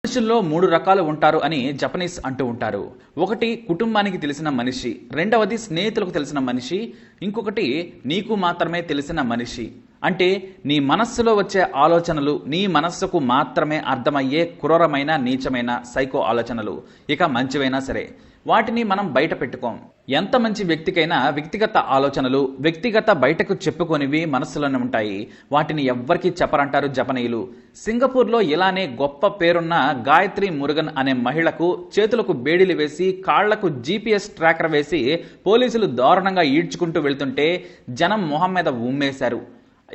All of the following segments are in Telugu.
మనుషుల్లో 3 రకాలు ఉంటారు అని జపనీస్ అంటూ ఉంటారు. ఒకటి కుటుంబానికి తెలిసిన మనిషి, రెండవది స్నేహితులకు తెలిసిన మనిషి, ఇంకొకటి నీకు మాత్రమే తెలిసిన మనిషి. అంటే నీ మనస్సులో వచ్చే ఆలోచనలు నీ మనస్సుకు మాత్రమే అర్థమయ్యే క్రూరమైన నీచమైన సైకో ఆలోచనలు, ఇక మంచివైనా సరే వాటిని మనం బయట పెట్టుకోం. ఎంత మంచి వ్యక్తికైనా వ్యక్తిగత ఆలోచనలు వ్యక్తిగత బయటకు చెప్పుకొనివి మనస్సులోనే ఉంటాయి. వాటిని ఎవ్వరికీ చెప్పరంటారు జపనీయులు. సింగపూర్లో ఇలానే గొప్ప పేరున్న గాయత్రి మురుగన్ అనే మహిళకు చేతులకు బేడీలు వేసి కాళ్లకు GPS ట్రాకర్ వేసి పోలీసులు దారుణంగా ఈడ్చుకుంటూ వెళ్తుంటే జనం మొహం మీద ఉమ్మేశారు.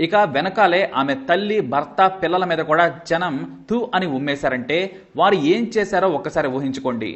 ఇక వెనకాలే ఆమె తల్లి భర్త పిల్లల మీద కూడా జనం తూ అని ఉమ్మేశారంటే వారు ఏం చేశారో ఒక్కసారి ఊహించుకోండి.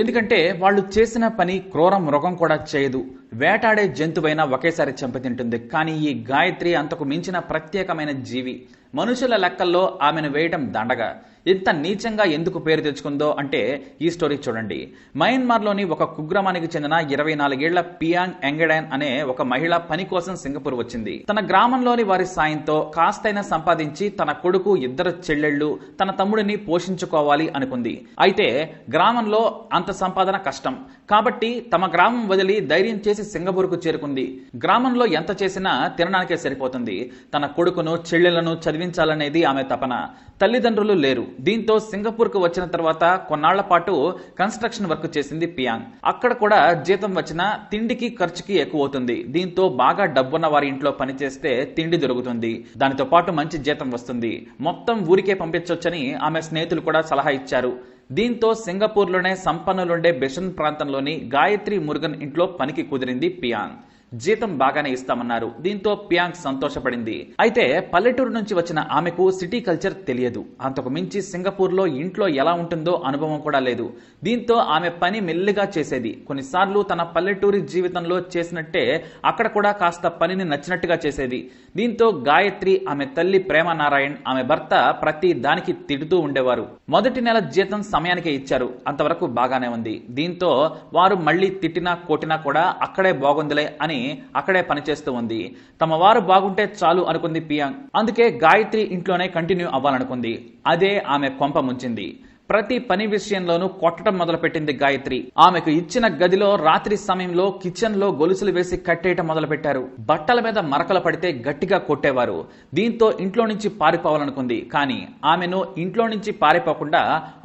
ఎందుకంటే వాళ్ళు చేసిన పని క్రూర మృగం కూడా చేయదు. వేటాడే జంతువైనా ఒకేసారి చంపితింటుంది. కానీ ఈ గాయత్రి అంతకు మించిన ప్రత్యేకమైన జీవి. మనుషుల లెక్కల్లో ఆమెను వేయడం దండగా. ఇంత నీచంగా ఎందుకు పేరు తెచ్చుకుందో అంటే ఈ స్టోరీ చూడండి. మయన్మార్లోని ఒక కుగ్రామానికి చెందిన 24 ఏళ్ల పియాంగ్ ఎంగడాన్ అనే ఒక మహిళ పని కోసం సింగపూర్ వచ్చింది. తన గ్రామంలోని వారి సాయంతో కాస్తైనా సంపాదించి తన కొడుకు, 2 చెల్లెళ్లు, తన తమ్ముడిని పోషించుకోవాలి అనుకుంది. అయితే గ్రామంలో అంత సంపాదన కష్టం కాబట్టి తమ గ్రామం వదిలి ధైర్యం చేసి సింగపూర్కు చేరుకుంది. గ్రామంలో ఎంత చేసినా తినడానికే సరిపోతుంది. తన కొడుకును, చెల్లెళ్లను చదివించాలనేది ఆమె తపన. తల్లిదండ్రులు లేరు. దీంతో సింగపూర్కు వచ్చిన తర్వాత కొన్నాళ్ల పాటు కన్స్ట్రక్షన్ వర్క్ చేసింది పియాంగ్. అక్కడ కూడా జీతం వచ్చినా తిండికి ఖర్చుకి ఎక్కువ అవుతుంది. దీంతో బాగా డబ్బున్న వారి ఇంట్లో పనిచేస్తే తిండి దొరుకుతుంది, దానితో పాటు మంచి జీతం వస్తుంది, మొత్తం ఊరికే పంపించొచ్చని ఆమె స్నేహితులు కూడా సలహా ఇచ్చారు. దీంతో సింగపూర్లోనే సంపన్నులుండే బెషన్ ప్రాంతంలోని గాయత్రి మురుగన్ ఇంట్లో పనికి కుదిరింది పియాంగ్. జీతం బాగానే ఇస్తామన్నారు. దీంతో పియాంగ్ సంతోషపడింది. అయితే పల్లెటూరు నుంచి వచ్చిన ఆమెకు సిటీ కల్చర్ తెలియదు. అంతకు మించి సింగపూర్లో ఇంట్లో ఎలా ఉంటుందో అనుభవం కూడా లేదు. దీంతో ఆమె పని మెల్లిగా చేసేది. కొన్నిసార్లు తన పల్లెటూరి జీవితంలో చేసినట్టే అక్కడ కూడా కాస్త పనిని నచ్చినట్టుగా చేసేది. దీంతో గాయత్రి, ఆమె తల్లి ప్రేమ నారాయణ్, ఆమె భర్త ప్రతి దానికి తిడుతూ ఉండేవారు. మొదటి నెల జీతం సమయానికే ఇచ్చారు. అంతవరకు బాగానే ఉంది. దీంతో వారు మళ్లీ తిట్టినా కొట్టినా కూడా అక్కడే బాగుందిలే అని అక్కడే పనిచేస్తూ ఉంది. తమ వారు బాగుంటే చాలు అనుకుంది పియాంగ్. అందుకే గాయత్రి ఇంట్లోనే కంటిన్యూ అవ్వాలనుకుంది. అదే ఆమె కొంప ముంచింది. ప్రతి పని విషయంలోనూ కొట్టడం మొదలుపెట్టింది గాయత్రి. ఆమెకు ఇచ్చిన గదిలో రాత్రి సమయంలో కిచెన్ లో గొలుసులు వేసి కట్టేయటం మొదలుపెట్టారు. బట్టల మీద మరకలు పడితే గట్టిగా కొట్టేవారు. దీంతో ఇంట్లో నుంచి పారిపోవాలనుకుంది. కానీ ఆమెను ఇంట్లో నుంచి పారిపోకుండా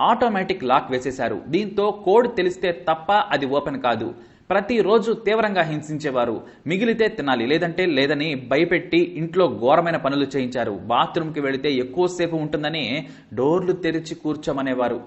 ఆటోమేటిక్ లాక్ వేసేశారు. దీంతో కోడ్ తెలిస్తే తప్ప అది ఓపెన్ కాదు. ప్రతిరోజు తీవ్రంగా హింసించేవారు. మిగిలితే తినాలి, లేదంటే లేదని భయపెట్టి ఇంట్లో ఘోరమైన పనులు చేయించారు. బాత్రూంకి వెళితే ఎక్కువసేపు ఉంటుందని డోర్లు తెరిచి కూర్చోమనేవారు.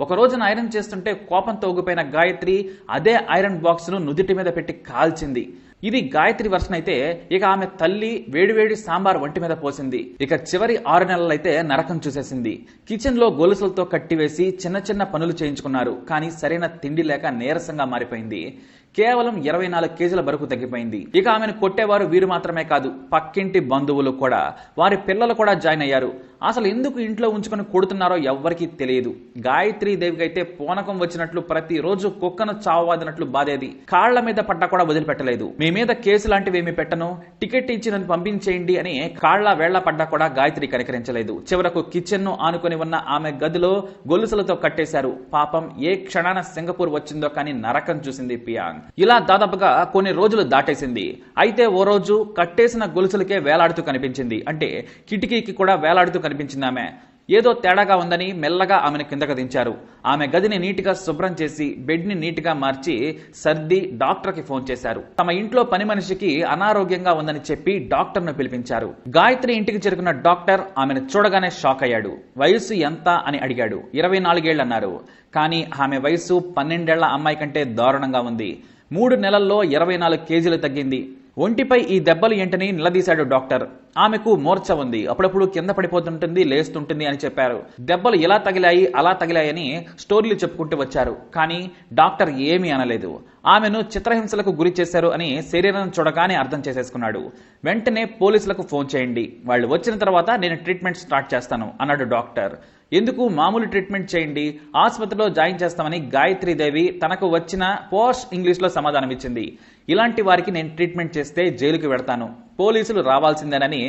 ఒక రోజున ఐరన్ చేస్తుంటే కోపంతో ఊగిపోయిన గాయత్రి అదే ఐరన్ బాక్స్ ను నుదిటి మీద పెట్టి కాల్చింది. ఇది గాయత్రి వర్షన్ అయితే ఇక ఆమె తల్లి వేడివేడి సాంబార్ వంటి మీద పోసింది. ఇక చివరి 6 నెలలైతే నరకం చూసేసింది. కిచెన్ లో గొలుసులతో కట్టివేసి చిన్న చిన్న పనులు చేయించుకున్నారు. కానీ సరైన తిండి లేక నీరసంగా మారిపోయింది. కేవలం 24 కేజీల బరువు తగ్గిపోయింది. ఇక ఆమెను కొట్టేవారు వీరు మాత్రమే కాదు, పక్కింటి బంధువులు కూడా. వారి పిల్లలు కూడా జాయిన్ అయ్యారు. అసలు ఎందుకు ఇంట్లో ఉంచుకొని కొడుతున్నారో ఎవ్వరికీ తెలియదు. గాయత్రి దేవికి అయితే పూనకం వచ్చినట్లు ప్రతిరోజు కుక్కను చావవాదినట్లు బాధేది. కాళ్ల మీద పడ్డా కూడా వదిలిపెట్టలేదు. మీ మీద కేసు లాంటివి ఏమి పెట్టను, టికెట్ ఇచ్చి నన్ను పంపించేయండి అని కాళ్ల వేళ్ల పడ్డా కూడా గాయత్రి కనికరించలేదు. చివరకు కిచెన్ ను ఆనుకొని ఉన్న ఆమె గదిలో గొలుసులతో కట్టేశారు. పాపం ఏ క్షణాన సింగపూర్ వచ్చిందో కానీ నరకం చూసింది పియాంగ్. ఇలా దాదాపుగా కొన్ని రోజులు దాటేసింది. అయితే ఓ రోజు కట్టేసిన గొలుసులకే వేలాడుతూ కనిపించింది. అంటే కిటికీకి కూడా వేలాడుతూ కనిపించింది ఆమె. ఏదో తేడాగా ఉందని మెల్లగా ఆమెను కిందకు దించారు. ఆమె గదిని నీటిగా శుభ్రం చేసి బెడ్ ని నీటిగా మార్చి సర్ది డాక్టర్ కి ఫోన్ చేశారు. తమ ఇంట్లో పని మనిషికి అనారోగ్యంగా ఉందని చెప్పి డాక్టర్ ను పిలిపించారు. గాయత్రి ఇంటికి చేరుకున్న డాక్టర్ ఆమెను చూడగానే షాక్ అయ్యాడు. వయసు ఎంత అని అడిగాడు. 24 ఏళ్లు అన్నారు. కానీ ఆమె వయసు 12 ఏళ్ల అమ్మాయి కంటే దారుణంగా ఉంది. 3 నెలల్లో 24 కేజీలు తగ్గింది. ఒంటిపై ఈ దెబ్బలు ఏంటని నిలదీశాడు డాక్టర్. ఆమెకు మూర్ఛ ఉంది, అప్పుడప్పుడు కింద పడిపోతుంటుంది, లేస్తుంటుంది అని చెప్పారు. దెబ్బలు ఇలా తగిలాయి అలా తగిలాయని స్టోరీలు చెప్పుకుంటూ వచ్చారు. కానీ డాక్టర్ ఏమీ అనలేదు. ఆమెను చిత్రహింసలకు గురి చేశారు అని శరీరం చూడగానే అర్థం చేసేసుకున్నాడు. వెంటనే పోలీసులకు ఫోన్ చేయండి, వాళ్ళు వచ్చిన తర్వాత నేను ట్రీట్మెంట్ స్టార్ట్ చేస్తాను అన్నాడు డాక్టర్. ఎందుకు మామూలు ట్రీట్మెంట్ చేయండి, ఆసుపత్రిలో జాయిన్ చేస్తామని గాయత్రీదేవి తనకు వచ్చిన పోష్ ఇంగ్లీష్ లో సమాధానం ఇచ్చింది. ఇలాంటి వారికి నేను ట్రీట్మెంట్ చేస్తే జైలుకి వెడతాను, పోలీసులు రావాల్సిందేనని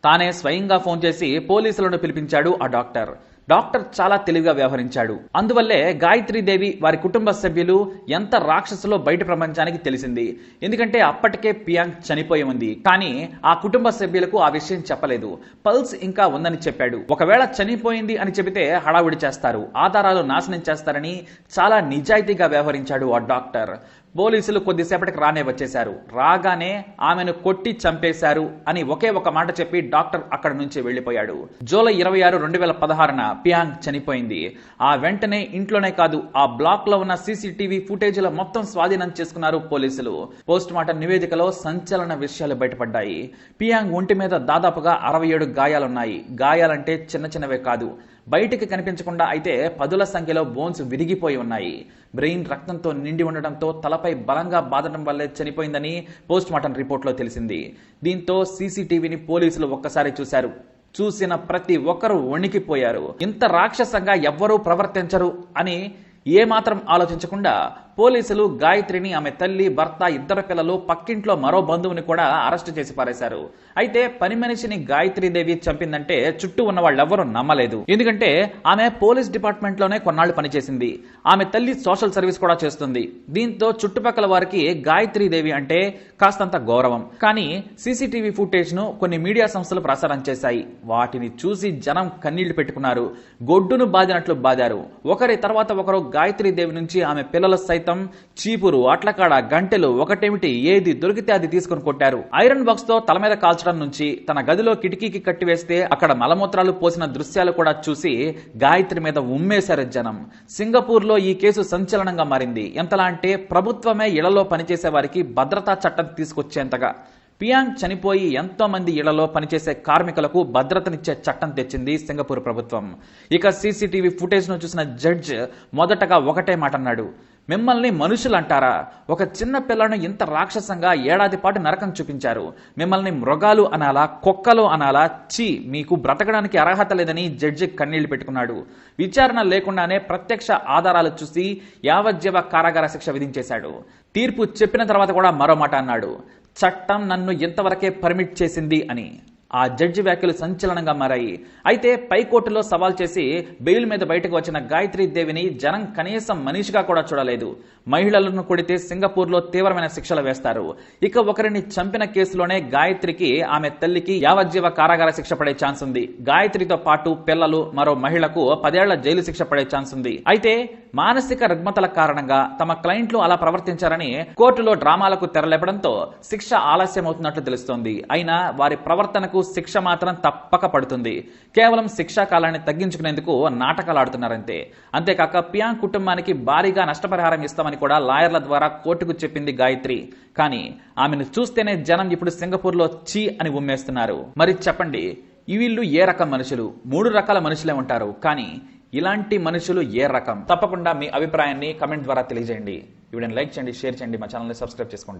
తానే స్వయంగా ఫోన్ చేసి పోలీసులను పిలిపించాడు ఆ డాక్టర్. డాక్టర్ చాలా తెలివిగా వ్యవహరించాడు. అందువల్లే గాయత్రీదేవి వారి కుటుంబ సభ్యులు ఎంత రాక్షసులో బయట ప్రపంచానికి తెలిసింది. ఎందుకంటే అప్పటికే పియాంగ్ చనిపోయి ఉంది. కానీ ఆ కుటుంబ సభ్యులకు ఆ విషయం చెప్పలేదు. పల్స్ ఇంకా ఉందని చెప్పాడు. ఒకవేళ చనిపోయింది అని చెబితే హడావుడి చేస్తారు, ఆధారాలు నాశనం చేస్తారని చాలా నిజాయితీగా వ్యవహరించాడు ఆ డాక్టర్. పోలీసులు కొద్దిసేపటికి రానే వచ్చేశారు. రాగానే ఆమెను కొట్టి చంపేశారు అని ఒకే ఒక మాట చెప్పి డాక్టర్ అక్కడ నుంచి వెళ్లిపోయాడు. జూలై 26, 2016న పియాంగ్ చనిపోయింది. ఆ వెంటనే ఇంట్లోనే కాదు, ఆ బ్లాక్ లో ఉన్న సీసీటీవీ ఫుటేజీల మొత్తం స్వాధీనం చేసుకున్నారు పోలీసులు. పోస్ట్ మార్టం నివేదికలో సంచలన విషయాలు బయటపడ్డాయి. పియాంగ్ ఒంటి మీద దాదాపుగా 67 గాయాలున్నాయి. గాయాలంటే చిన్న చిన్నవే కాదు, బయటికి కనిపించకుండా అయితే పదుల సంఖ్యలో బోన్స్ విరిగిపోయి ఉన్నాయి. బ్రెయిన్ రక్తంతో నిండి ఉండడంతో తలపై బలంగా బాదడం వల్లే చనిపోయిందని పోస్ట్ మార్టం రిపోర్ట్లో తెలిసింది. దీంతో సీసీటీవీని పోలీసులు ఒక్కసారి చూశారు. చూసిన ప్రతి ఒక్కరూ వణికిపోయారు. ఇంత రాక్షసంగా ఎవ్వరూ ప్రవర్తించరు అని ఏమాత్రం ఆలోచించకుండా పోలీసులు గాయత్రిని, ఆమె తల్లి, భర్త, 2 పిల్లలు, పక్కింట్లో మరో బంధువుని కూడా అరెస్టు చేసి పారేశారు. అయితే పని మనిషిని గాయత్రీదేవి చంపిందంటే చుట్టూ ఉన్న వాళ్ళెవ్వరూ నమ్మలేదు. ఎందుకంటే ఆమె పోలీస్ డిపార్ట్మెంట్ లోనే కొన్నాళ్లు పనిచేసింది. ఆమె తల్లి సోషల్ సర్వీస్ కూడా చేస్తుంది. దీంతో చుట్టుపక్కల వారికి గాయత్రీదేవి అంటే కాస్తంత గౌరవం. కానీ సీసీటీవీ ఫుటేజ్ ను కొన్ని మీడియా సంస్థలు ప్రసారం చేశాయి. వాటిని చూసి జనం కన్నీళ్లు పెట్టుకున్నారు. గొడ్డును బాదినట్లు బాదారు. ఒకరి తర్వాత ఒకరు గాయత్రీదేవి నుంచి ఆమె పిల్లల సైతం చీపురు, అట్లకాడ, గంటెలు, ఒకటేమిటి ఏది దొరికితే అది తీసుకుని కొట్టారు. ఐరన్ బాక్స్ తో తల మీద కాల్చడం నుంచి తన గదిలో కిటికీకి కట్టివేస్తే అక్కడ మలమూత్రాలు పోసిన దృశ్యాలు కూడా చూసి గాయత్రి మీద ఉమ్మేశారు జనం. సింగపూర్ లో ఈ కేసు సంచలనంగా మారింది. ఎంతలా అంటే ప్రభుత్వమే ఇళ్లలో పనిచేసే వారికి భద్రతా చట్టం తీసుకొచ్చేంతగా. పియాంగ్ చనిపోయి ఎంతో మంది ఇళ్లలో పనిచేసే కార్మికులకు భద్రతనిచ్చే చట్టం తెచ్చింది సింగపూర్ ప్రభుత్వం. ఇక సీసీటీవీ ఫుటేజ్ ను చూసిన జడ్జ్ మొదటగా ఒకటే మాట అన్నాడు, మిమ్మల్ని మనుషులు అంటారా? ఒక చిన్న పిల్లను ఇంత రాక్షసంగా ఏడాది పాటు నరకం చూపించారు. మిమ్మల్ని మృగాలు అనాలా, కుక్కలు అనాలా? చీ, మీకు బ్రతకడానికి అర్హత లేదని జడ్జి కన్నీళ్లు పెట్టుకున్నాడు. విచారణ లేకుండానే ప్రత్యక్ష ఆధారాలు చూసి యావజ్జీవ కారాగార శిక్ష విధించేశాడు. తీర్పు చెప్పిన తర్వాత కూడా మరో మాట అన్నాడు, చట్టం నన్ను ఇంతవరకే పర్మిట్ చేసింది అని. ఆ జడ్జి వ్యాఖ్యలు సంచలనంగా మారాయి. అయితే పైకోర్టులో సవాల్ చేసి బెయిల్ మీద బయటకు వచ్చిన గాయత్రీదేవిని జనం కనీసం మనిషిగా కూడా చూడలేదు. మహిళలను కొడితే సింగపూర్లో తీవ్రమైన శిక్షలు వేస్తారు. ఇక ఒకరిని చంపిన కేసులోనే గాయత్రికి, ఆమె తల్లికి యావజ్జీవ కారాగార శిక్ష పడే ఛాన్స్ ఉంది. గాయత్రితో పాటు పిల్లలు, మరో మహిళకు 10 ఏళ్ల జైలు శిక్ష పడే ఛాన్స్ ఉంది. అయితే మానసిక రుగ్మతల కారణంగా తమ క్లయింట్లు అలా ప్రవర్తించారని కోర్టులో డ్రామాలకు తెరలేపడంతో శిక్ష ఆలస్యమవుతున్నట్లు తెలుస్తోంది. అయినా వారి ప్రవర్తనకు శిక్ష మాత్రం తప్పక పడుతుంది. కేవలం శిక్షా కాలాన్ని తగ్గించుకునేందుకు నాటకాలు ఆడుతున్నారంతే. అంతేకాక పియాంగ్ కుటుంబానికి భారీగా నష్టపరిహారం ఇస్తామని కూడా లాయర్ల ద్వారా కోర్టుకు చెప్పింది గాయత్రి. కానీ ఆమెను చూస్తేనే జనం ఇప్పుడు సింగపూర్లో చీ అని ఉమ్మేస్తున్నారు. మరి చెప్పండి, వీళ్ళు ఏ రకం మనుషులు? 3 రకాల మనుషులే ఉంటారు, కానీ ఇలాంటి మనుషులు ఏ రకం? తప్పకుండా మీ అభిప్రాయాన్ని కమెంట్ ద్వారా తెలియజేయండి. వీడియోని లైక్ చేయండి, షేర్ చేయండి, మా ఛానల్ని సబ్స్క్రైబ్ చేసుకోండి.